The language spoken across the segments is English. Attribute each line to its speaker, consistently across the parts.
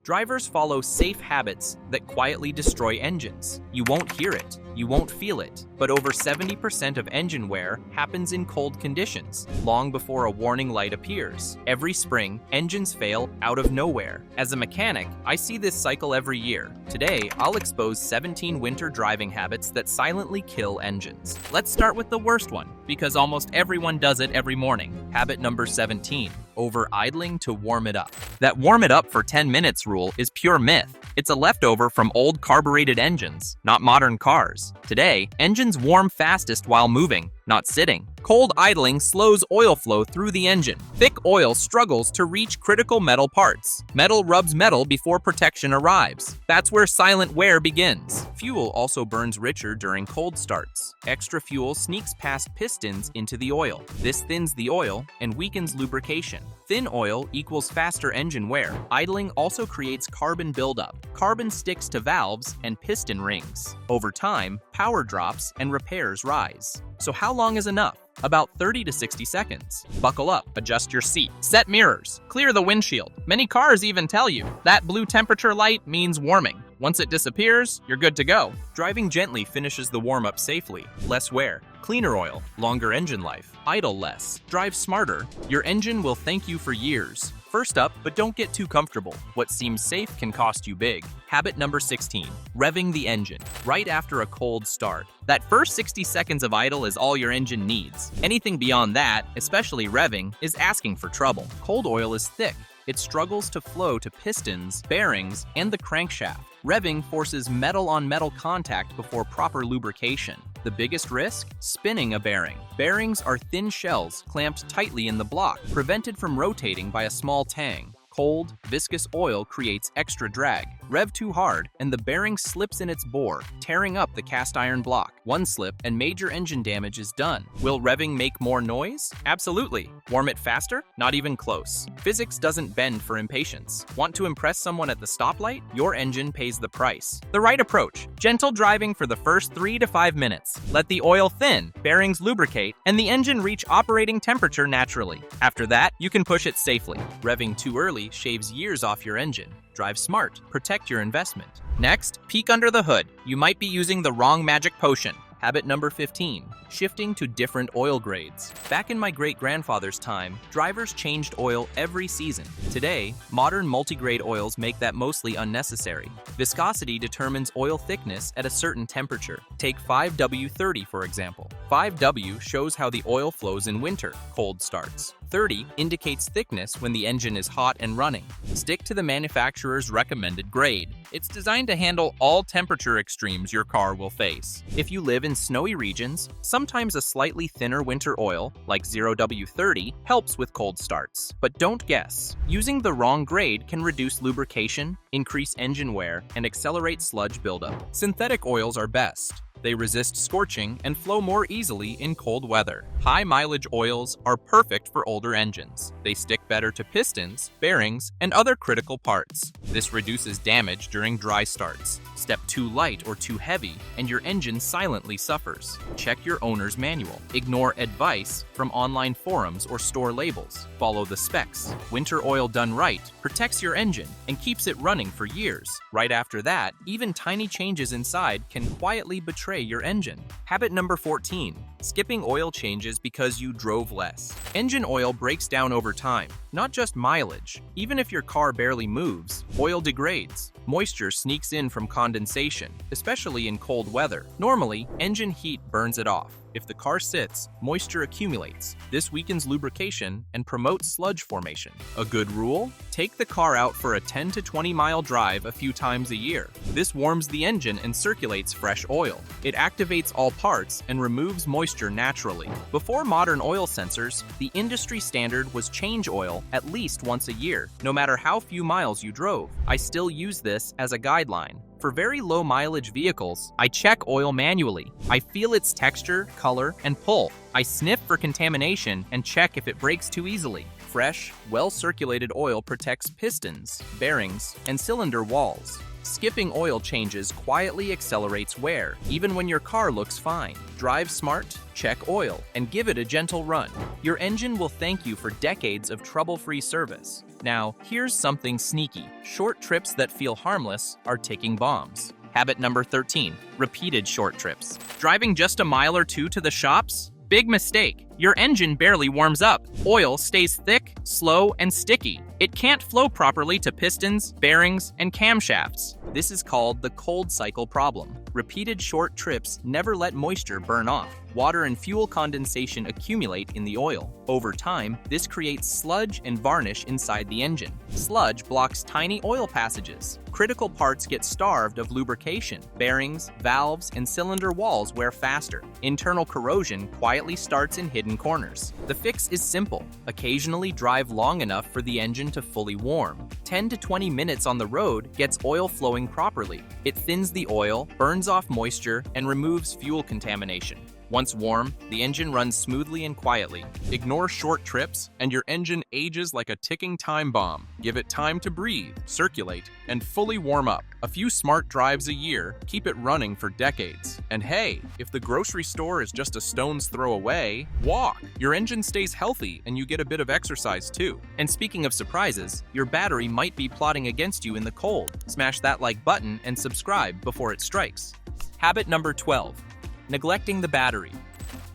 Speaker 1: Drivers follow safe habits that quietly destroy engines. You won't hear it, you won't feel it, but over 70% of engine wear happens in cold conditions, long before a warning light appears. Every spring, engines fail out of nowhere. As a mechanic, I see this cycle every year. Today, I'll expose 17 winter driving habits that silently kill engines. Let's start with the worst one, because almost everyone does it every morning. Habit number 17. Over idling to warm it up. That warm it up for 10 minutes rule is pure myth. It's a leftover from old carbureted engines, not modern cars. Today, engines warm fastest while moving, not sitting. Cold idling slows oil flow through the engine. Thick oil struggles to reach critical metal parts. Metal rubs metal before protection arrives. That's where silent wear begins. Fuel also burns richer during cold starts. Extra fuel sneaks past pistons into the oil. This thins the oil and weakens lubrication. Thin oil equals faster engine wear. Idling also creates carbon buildup. Carbon sticks to valves and piston rings. Over time, power drops and repairs rise. So how long is enough? About 30 to 60 seconds. Buckle up, adjust your seat, set mirrors, clear the windshield. Many cars even tell you that blue temperature light means warming. Once it disappears, you're good to go. Driving gently finishes the warm-up safely. Less wear, cleaner oil, longer engine life, idle less, drive smarter. Your engine will thank you for years. First up, but don't get too comfortable. What seems safe can cost you big. Habit number 16, revving the engine right after a cold start. That first 60 seconds of idle is all your engine needs. Anything beyond that, especially revving, is asking for trouble. Cold oil is thick. It struggles to flow to pistons, bearings, and the crankshaft. Revving forces metal-on-metal contact before proper lubrication. The biggest risk? Spinning a bearing. Bearings are thin shells clamped tightly in the block, prevented from rotating by a small tang. Cold, viscous oil creates extra drag. Rev too hard, and the bearing slips in its bore, tearing up the cast iron block. One slip, and major engine damage is done. Will revving make more noise? Absolutely. Warm it faster? Not even close. Physics doesn't bend for impatience. Want to impress someone at the stoplight? Your engine pays the price. The right approach: gentle driving for the first 3 to 5 minutes. Let the oil thin, bearings lubricate, and the engine reach operating temperature naturally. After that, you can push it safely. Revving too early shaves years off your engine. Drive smart. Protect your investment. Next, peek under the hood. You might be using the wrong magic potion. Habit number 15, shifting to different oil grades. Back in my great-grandfather's time, drivers changed oil every season. Today, modern multi-grade oils make that mostly unnecessary. Viscosity determines oil thickness at a certain temperature. Take 5W30 for example. 5W shows how the oil flows in winter, cold starts. 30 indicates thickness when the engine is hot and running. Stick to the manufacturer's recommended grade. It's designed to handle all temperature extremes your car will face. If you live in snowy regions, sometimes a slightly thinner winter oil, like 0W30, helps with cold starts. But don't guess. Using the wrong grade can reduce lubrication, increase engine wear, and accelerate sludge buildup. Synthetic oils are best. They resist scorching and flow more easily in cold weather. High-mileage oils are perfect for older engines. They stick better to pistons, bearings, and other critical parts. This reduces damage during dry starts. Step too light or too heavy, and your engine silently suffers. Check your owner's manual. Ignore advice from online forums or store labels. Follow the specs. Winter oil done right protects your engine and keeps it running for years. Right after that, even tiny changes inside can quietly betray your engine. Habit number 14, skipping oil changes because you drove less. Engine oil breaks down over time, not just mileage. Even if your car barely moves, oil degrades. Moisture sneaks in from condensation, especially in cold weather. Normally, engine heat burns it off. If the car sits, moisture accumulates. This weakens lubrication and promotes sludge formation. A good rule? Take the car out for a 10 to 20 mile drive a few times a year. This warms the engine and circulates fresh oil. It activates all parts and removes moisture naturally. Before modern oil sensors, the industry standard was change oil at least once a year, no matter how few miles you drove. I still use this as a guideline. For very low mileage vehicles, I check oil manually. I feel its texture, color, and pull. I sniff for contamination and check if it breaks too easily. Fresh, well-circulated oil protects pistons, bearings, and cylinder walls. Skipping oil changes quietly accelerates wear, even when your car looks fine. Drive smart, check oil, and give it a gentle run. Your engine will thank you for decades of trouble-free service. Now, here's something sneaky. Short trips that feel harmless are ticking bombs. Habit number 13, repeated short trips. Driving just a mile or two to the shops? Big mistake. Your engine barely warms up. Oil stays thick, slow, and sticky. It can't flow properly to pistons, bearings, and camshafts. This is called the cold cycle problem. Repeated short trips never let moisture burn off. Water and fuel condensation accumulate in the oil. Over time, this creates sludge and varnish inside the engine. Sludge blocks tiny oil passages. Critical parts get starved of lubrication. Bearings, valves, and cylinder walls wear faster. Internal corrosion quietly starts in hidden corners. The fix is simple. Occasionally drive long enough for the engine to fully warm. 10 to 20 minutes on the road gets oil flowing properly. It thins the oil, burns off moisture, and removes fuel contamination. Once warm, the engine runs smoothly and quietly. Ignore short trips, and your engine ages like a ticking time bomb. Give it time to breathe, circulate, and fully warm up. A few smart drives a year keep it running for decades. And hey, if the grocery store is just a stone's throw away, walk. Your engine stays healthy, and you get a bit of exercise too. And speaking of surprises, your battery might be plotting against you in the cold. Smash that like button and subscribe before it strikes. Habit number 12. Neglecting the battery.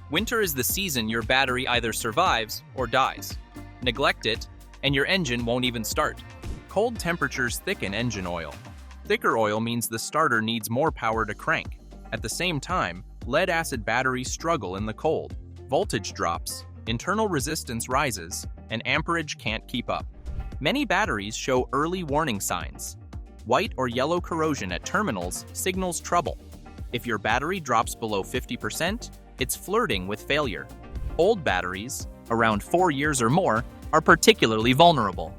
Speaker 1: Winter is the season your battery either survives or dies. Neglect it, and your engine won't even start. Cold temperatures thicken engine oil. Thicker oil means the starter needs more power to crank. At the same time, lead-acid batteries struggle in the cold. Voltage drops, internal resistance rises, and amperage can't keep up. Many batteries show early warning signs. White or yellow corrosion at terminals signals trouble. If your battery drops below 50%, it's flirting with failure. Old batteries, around 4 years or more, are particularly vulnerable.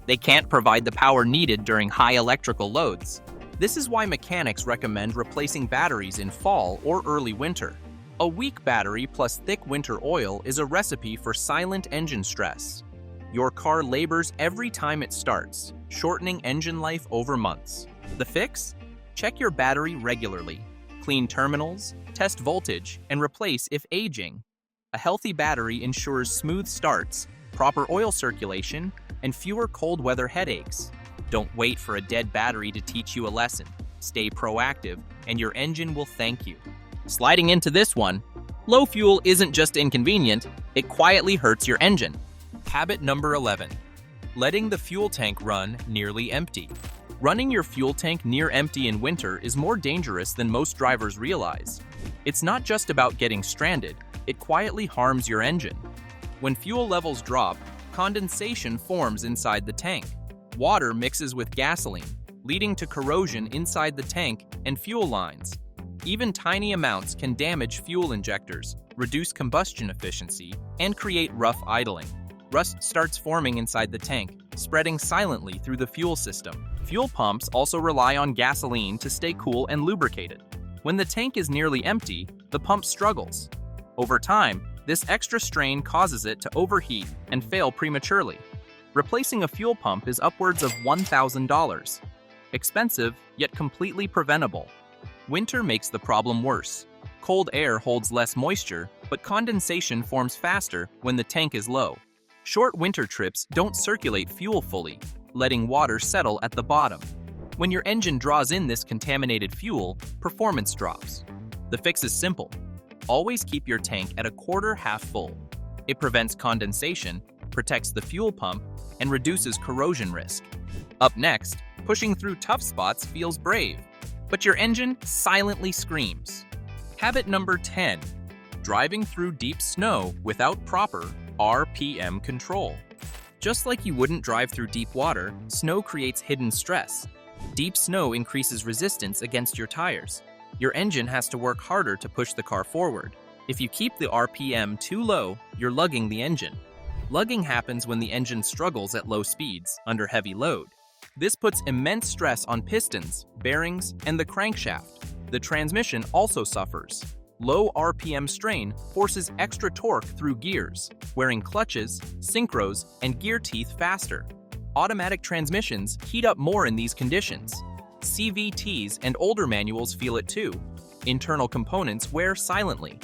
Speaker 1: They can't provide the power needed during high electrical loads. This is why mechanics recommend replacing batteries in fall or early winter. A weak battery plus thick winter oil is a recipe for silent engine stress. Your car labors every time it starts, shortening engine life over months. The fix? Check your battery regularly. Clean terminals, test voltage, and replace if aging. A healthy battery ensures smooth starts, proper oil circulation, and fewer cold weather headaches. Don't wait for a dead battery to teach you a lesson. Stay proactive, and your engine will thank you. Sliding into this one, low fuel isn't just inconvenient, it quietly hurts your engine. Habit number 11. Letting the fuel tank run nearly empty. Running your fuel tank near empty in winter is more dangerous than most drivers realize. It's not just about getting stranded, it quietly harms your engine. When fuel levels drop, condensation forms inside the tank. Water mixes with gasoline, leading to corrosion inside the tank and fuel lines. Even tiny amounts can damage fuel injectors, reduce combustion efficiency, and create rough idling. Rust starts forming inside the tank, spreading silently through the fuel system. Fuel pumps also rely on gasoline to stay cool and lubricated. When the tank is nearly empty, the pump struggles. Over time, this extra strain causes it to overheat and fail prematurely. Replacing a fuel pump is upwards of $1,000. Expensive, yet completely preventable. Winter makes the problem worse. Cold air holds less moisture, but condensation forms faster when the tank is low. Short winter trips don't circulate fuel fully, letting water settle at the bottom. When your engine draws in this contaminated fuel, performance drops. The fix is simple. Always keep your tank at a quarter half full. It prevents condensation, protects the fuel pump, and reduces corrosion risk. Up next, pushing through tough spots feels brave, but your engine silently screams. Habit number 10. Driving through deep snow without proper RPM control. Just like you wouldn't drive through deep water, snow creates hidden stress. Deep snow increases resistance against your tires. Your engine has to work harder to push the car forward. If you keep the RPM too low, you're lugging the engine. Lugging happens when the engine struggles at low speeds, under heavy load. This puts immense stress on pistons, bearings, and the crankshaft. The transmission also suffers. Low RPM strain forces extra torque through gears, wearing clutches, synchros, and gear teeth faster. Automatic transmissions heat up more in these conditions. CVTs and older manuals feel it too. Internal components wear silently.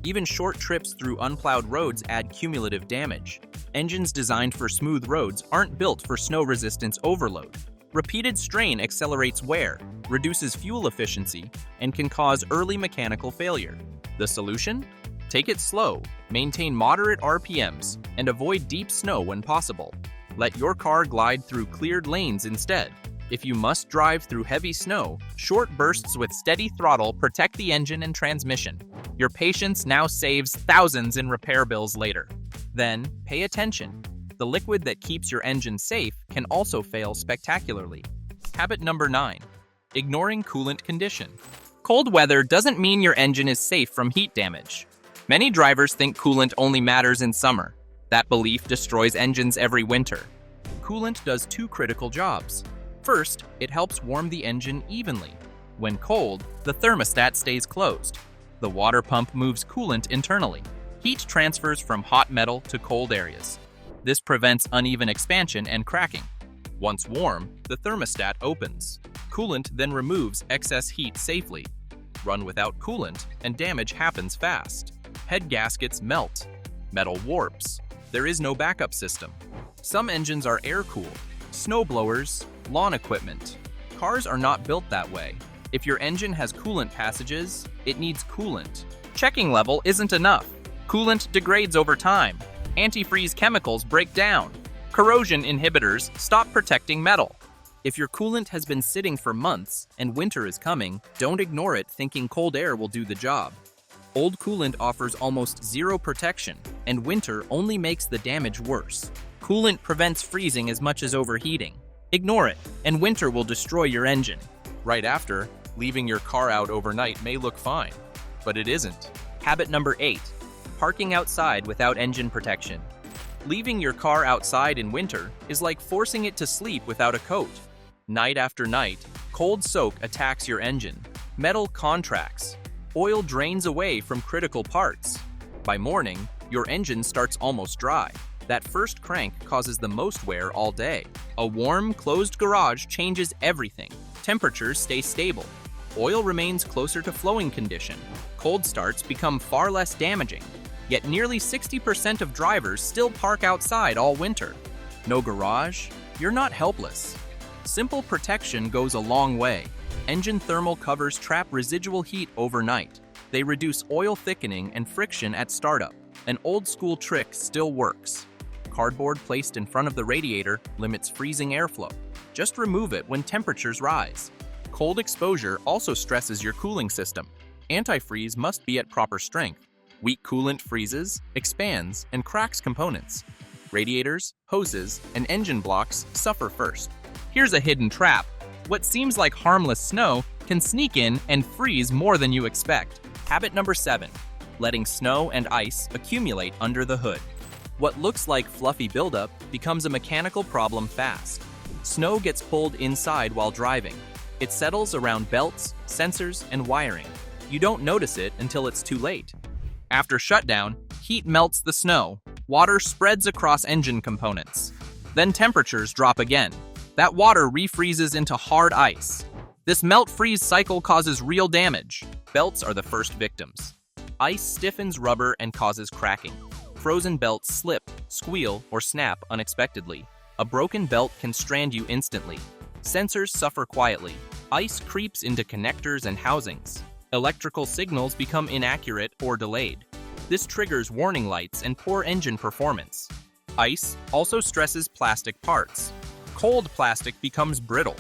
Speaker 1: Even short trips through unplowed roads add cumulative damage. Engines designed for smooth roads aren't built for snow resistance overload. Repeated strain accelerates wear, reduces fuel efficiency, and can cause early mechanical failure. The solution? Take it slow, maintain moderate RPMs, and avoid deep snow when possible. Let your car glide through cleared lanes instead. If you must drive through heavy snow, short bursts with steady throttle protect the engine and transmission. Your patience now saves thousands in repair bills later. Then, pay attention. The liquid that keeps your engine safe can also fail spectacularly. Habit number 9. Ignoring coolant condition. Cold weather doesn't mean your engine is safe from heat damage. Many drivers think coolant only matters in summer. That belief destroys engines every winter. Coolant does two critical jobs. First, it helps warm the engine evenly. When cold, the thermostat stays closed. The water pump moves coolant internally. Heat transfers from hot metal to cold areas. This prevents uneven expansion and cracking. Once warm, the thermostat opens. Coolant then removes excess heat safely. Run without coolant, and damage happens fast. Head gaskets melt. Metal warps. There is no backup system. Some engines are air-cooled. Snowblowers, lawn equipment. Cars are not built that way. If your engine has coolant passages, it needs coolant. Checking level isn't enough. Coolant degrades over time. Antifreeze chemicals break down. Corrosion inhibitors stop protecting metal. If your coolant has been sitting for months and winter is coming, don't ignore it thinking cold air will do the job. Old coolant offers almost zero protection, and winter only makes the damage worse. Coolant prevents freezing as much as overheating. Ignore it, and winter will destroy your engine. Right after, leaving your car out overnight may look fine, but it isn't. Habit number 8. Parking outside without engine protection. Leaving your car outside in winter is like forcing it to sleep without a coat. Night after night, cold soak attacks your engine. Metal contracts. Oil drains away from critical parts. By morning, your engine starts almost dry. That first crank causes the most wear all day. A warm, closed garage changes everything. Temperatures stay stable. Oil remains closer to flowing condition. Cold starts become far less damaging. Yet nearly 60% of drivers still park outside all winter. No garage? You're not helpless. Simple protection goes a long way. Engine thermal covers trap residual heat overnight. They reduce oil thickening and friction at startup. An old-school trick still works. Cardboard placed in front of the radiator limits freezing airflow. Just remove it when temperatures rise. Cold exposure also stresses your cooling system. Antifreeze must be at proper strength. Weak coolant freezes, expands, and cracks components. Radiators, hoses, and engine blocks suffer first. Here's a hidden trap. What seems like harmless snow can sneak in and freeze more than you expect. Habit number 7. Letting snow and ice accumulate under the hood. What looks like fluffy buildup becomes a mechanical problem fast. Snow gets pulled inside while driving. It settles around belts, sensors, and wiring. You don't notice it until it's too late. After shutdown, heat melts the snow. Water spreads across engine components. Then temperatures drop again. That water refreezes into hard ice. This melt-freeze cycle causes real damage. Belts are the first victims. Ice stiffens rubber and causes cracking. Frozen belts slip, squeal, or snap unexpectedly. A broken belt can strand you instantly. Sensors suffer quietly. Ice creeps into connectors and housings. Electrical signals become inaccurate or delayed. This triggers warning lights and poor engine performance. Ice also stresses plastic parts. Cold plastic becomes brittle.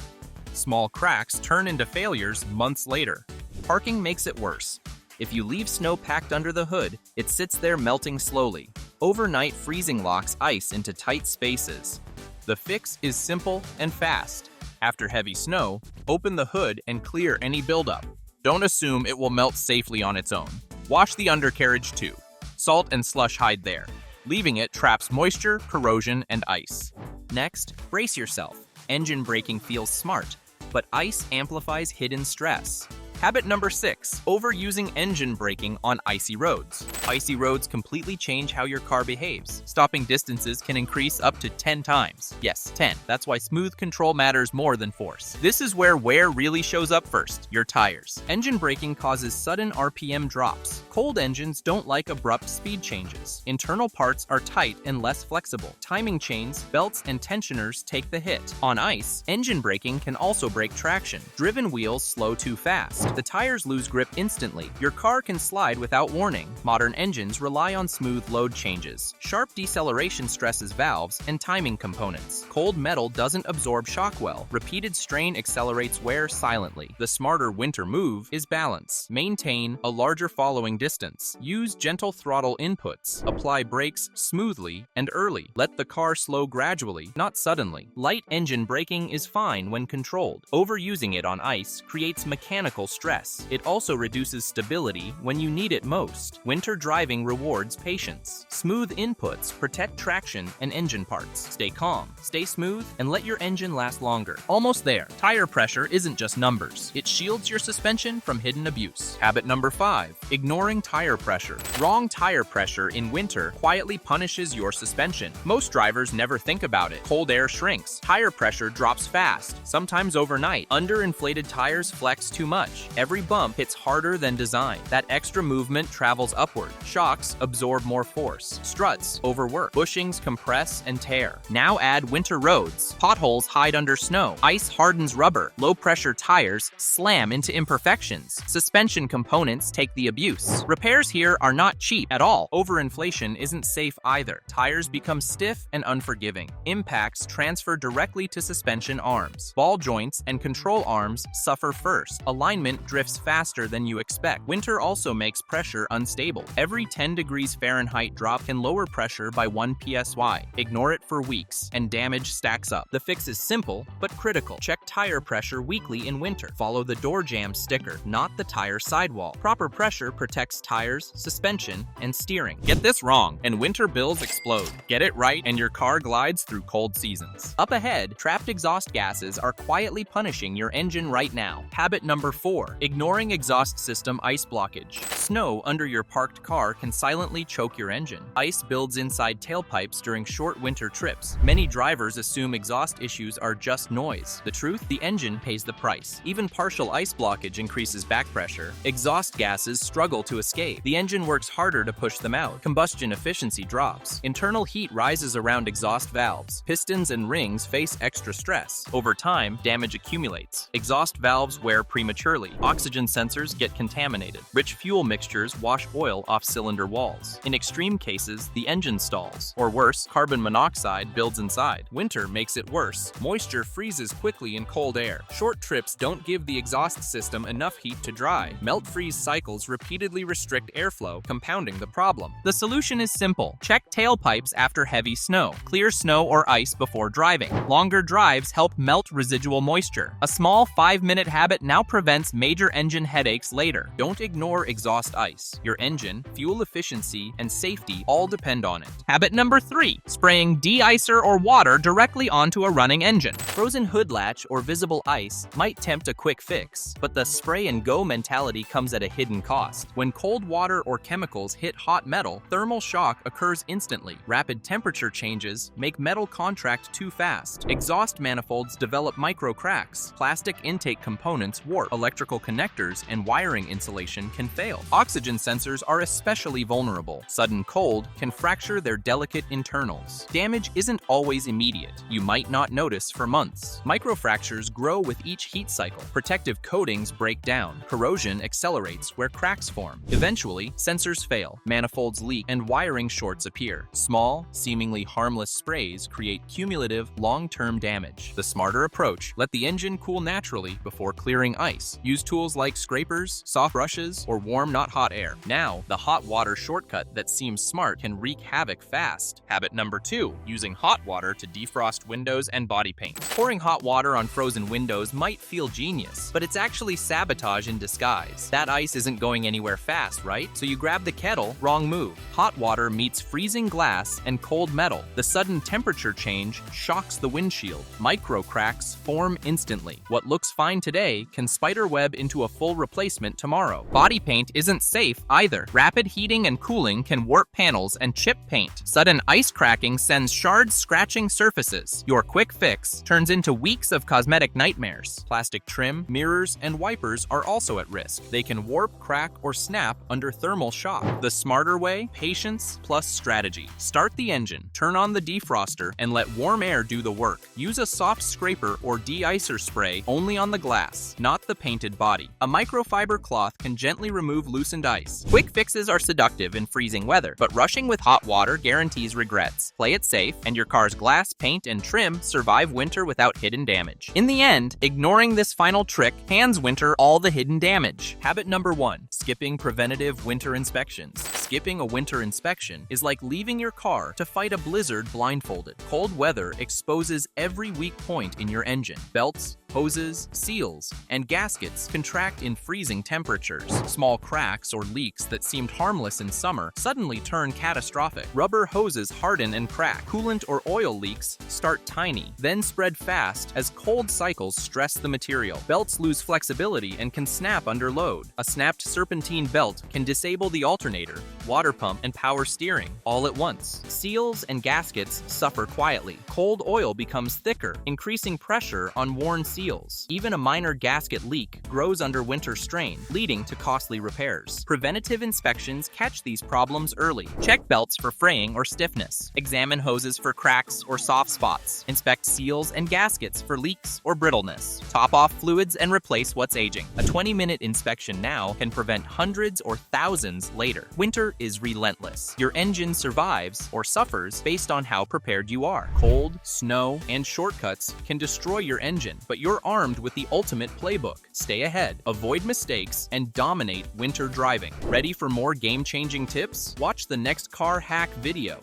Speaker 1: Small cracks turn into failures months later. Parking makes it worse. If you leave snow packed under the hood, it sits there melting slowly. Overnight freezing locks ice into tight spaces. The fix is simple and fast. After heavy snow, open the hood and clear any buildup. Don't assume it will melt safely on its own. Wash the undercarriage too. Salt and slush hide there. Leaving it traps moisture, corrosion, and ice. Next, brace yourself. Engine braking feels smart, but ice amplifies hidden stress. Habit number 6, overusing engine braking on icy roads. Icy roads completely change how your car behaves. Stopping distances can increase up to 10 times. Yes, 10. That's why smooth control matters more than force. This is where wear really shows up first, your tires. Engine braking causes sudden RPM drops. Cold engines don't like abrupt speed changes. Internal parts are tight and less flexible. Timing chains, belts, and tensioners take the hit. On ice, engine braking can also break traction. Driven wheels slow too fast. The tires lose grip instantly. Your car can slide without warning. Modern engines rely on smooth load changes. Sharp deceleration stresses valves and timing components. Cold metal doesn't absorb shock well. Repeated strain accelerates wear silently. The smarter winter move is balance. Maintain a larger following distance. Use gentle throttle inputs. Apply brakes smoothly and early. Let the car slow gradually, not suddenly. Light engine braking is fine when controlled. Overusing it on ice creates mechanical stress. It also reduces stability when you need it most. Winter driving rewards patience. Smooth inputs protect traction and engine parts. Stay calm, stay smooth, and let your engine last longer. Almost there. Tire pressure isn't just numbers. It shields your suspension from hidden abuse. Habit number 5, ignoring tire pressure. Wrong tire pressure in winter quietly punishes your suspension. Most drivers never think about it. Cold air shrinks. Tire pressure drops fast, sometimes overnight. Underinflated tires flex too much. Every bump hits harder than designed. That extra movement travels upward. Shocks absorb more force. Struts overwork. Bushings compress and tear. Now add winter roads. Potholes hide under snow. Ice hardens rubber. Low-pressure tires slam into imperfections. Suspension components take the abuse. Repairs here are not cheap at all. Overinflation isn't safe either. Tires become stiff and unforgiving. Impacts transfer directly to suspension arms. Ball joints and control arms suffer first. Alignment drifts faster than you expect. Winter also makes pressure unstable. Every 10 degrees Fahrenheit drop can lower pressure by 1 psi. Ignore it for weeks, and damage stacks up. The fix is simple, but critical. Check tire pressure weekly in winter. Follow the door jamb sticker, not the tire sidewall. Proper pressure protects tires, suspension, and steering. Get this wrong, and winter bills explode. Get it right, and your car glides through cold seasons. Up ahead, trapped exhaust gases are quietly punishing your engine right now. Habit number 4, ignoring exhaust system ice blockage. Snow under your parked car can silently choke your engine. Ice builds inside tailpipes during short winter trips. Many drivers assume exhaust issues are just noise. The truth? The engine pays the price. Even partial ice blockage increases back pressure. Exhaust gases struggle to escape. The engine works harder to push them out. Combustion efficiency drops. Internal heat rises around exhaust valves. Pistons and rings face extra stress. Over time, damage accumulates. Exhaust valves wear prematurely. Oxygen sensors get contaminated. Rich fuel mixtures wash oil off cylinder walls. In extreme cases, the engine stalls. Or worse, carbon monoxide builds inside. Winter makes it worse. Moisture freezes quickly in cold air. Short trips don't give the exhaust system enough heat to dry. Melt-freeze cycles repeatedly restrict airflow, compounding the problem. The solution is simple. Check tailpipes after heavy snow. Clear snow or ice before driving. Longer drives help melt residual moisture. A small 5-minute habit now prevents major engine headaches later. Don't ignore exhaust ice. Your engine, fuel efficiency, and safety all depend on it. Habit number 3, spraying de-icer or water directly onto a running engine. Frozen hood latch or visible ice might tempt a quick fix, but the spray-and-go mentality comes at a hidden cost. When cold water or chemicals hit hot metal, thermal shock occurs instantly. Rapid temperature changes make metal contract too fast. Exhaust manifolds develop micro cracks. Plastic intake components warp. Electrical connectors and wiring insulation can fail. Oxygen sensors are especially vulnerable. Sudden cold can fracture their delicate internals. Damage isn't always immediate. You might not notice for months. Microfractures grow with each heat cycle. Protective coatings break down. Corrosion accelerates where cracks form. Eventually, sensors fail, manifolds leak, and wiring shorts appear. Small, seemingly harmless sprays create cumulative, long-term damage. The smarter approach: let the engine cool naturally before clearing ice. Use tools like scrapers, soft brushes, or warm, not hot air. Now, the hot water shortcut that seems smart can wreak havoc fast. Habit number 2, using hot water to defrost windows and body paint. Pouring hot water on frozen windows might feel genius, but it's actually sabotage in disguise. That ice isn't going anywhere fast, right? So you grab the kettle, wrong move. Hot water meets freezing glass and cold metal. The sudden temperature change shocks the windshield. Micro cracks form instantly. What looks fine today can spiderweb web into a full replacement tomorrow. Body paint isn't safe either. Rapid heating and cooling can warp panels and chip paint. Sudden ice cracking sends shards scratching surfaces. Your quick fix turns into weeks of cosmetic nightmares. Plastic trim, mirrors, and wipers are also at risk. They can warp, crack, or snap under thermal shock. The smarter way? Patience plus strategy. Start the engine, turn on the defroster, and let warm air do the work. Use a soft scraper or de-icer spray only on the glass, not the painted body. A microfiber cloth can gently remove loosened ice. Quick fixes are seductive in freezing weather, but rushing with hot water guarantees regrets. Play it safe, and your car's glass, paint, and trim survive winter without hidden damage. In the end, ignoring this final trick hands winter all the hidden damage. Habit number 1. Skipping preventative winter inspections. Skipping a winter inspection is like leaving your car to fight a blizzard blindfolded. Cold weather exposes every weak point in your engine. Belts, hoses, seals, and gaskets contract in freezing temperatures. Small cracks or leaks that seemed harmless in summer suddenly turn catastrophic. Rubber hoses harden and crack. Coolant or oil leaks start tiny, then spread fast as cold cycles stress the material. Belts lose flexibility and can snap under load. A snapped serpentine belt can disable the alternator, water pump, and power steering all at once. Seals and gaskets suffer quietly. Cold oil becomes thicker, increasing pressure on worn seals. Even a minor gasket leak grows under winter strain, leading to costly repairs. Preventative inspections catch these problems early. Check belts for fraying or stiffness. Examine hoses for cracks or soft spots. Inspect seals and gaskets for leaks or brittleness. Top off fluids and replace what's aging. A 20-minute inspection now can prevent hundreds or thousands later. Winter is relentless. Your engine survives or suffers based on how prepared you are. Cold, snow, and shortcuts can destroy your engine, but you're armed with the ultimate playbook. Stay ahead, avoid mistakes, and dominate winter driving. Ready for more game-changing tips? Watch the next car hack video.